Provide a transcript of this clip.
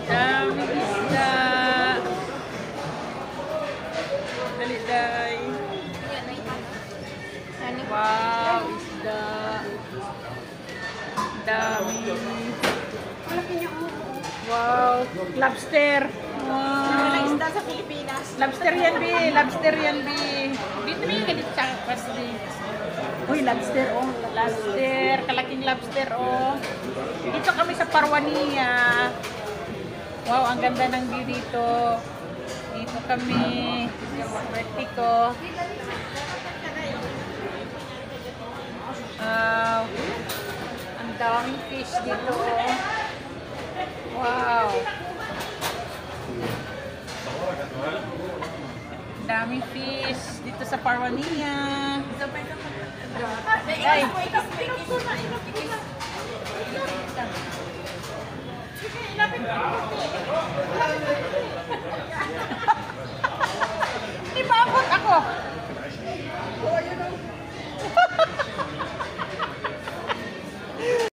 Daming isda. Dali, day. Wow, isda. Dami. Wow, lobster. Wow. Isda sa Pilipinas. Lobster yan, Bi. Lobster yan, Bi. Dito may ganit sa pasli. Uy, lobster, oh. Lobster. Kalaking lobster, oh. Dito kami sa Parwania. Wow, ang ganda ng view dito. Dito kami. Birthday ko. Wow. Ang daming fish dito, oh. Wow. Daming fish dito sa Parwania. Ay. Ibabot ako.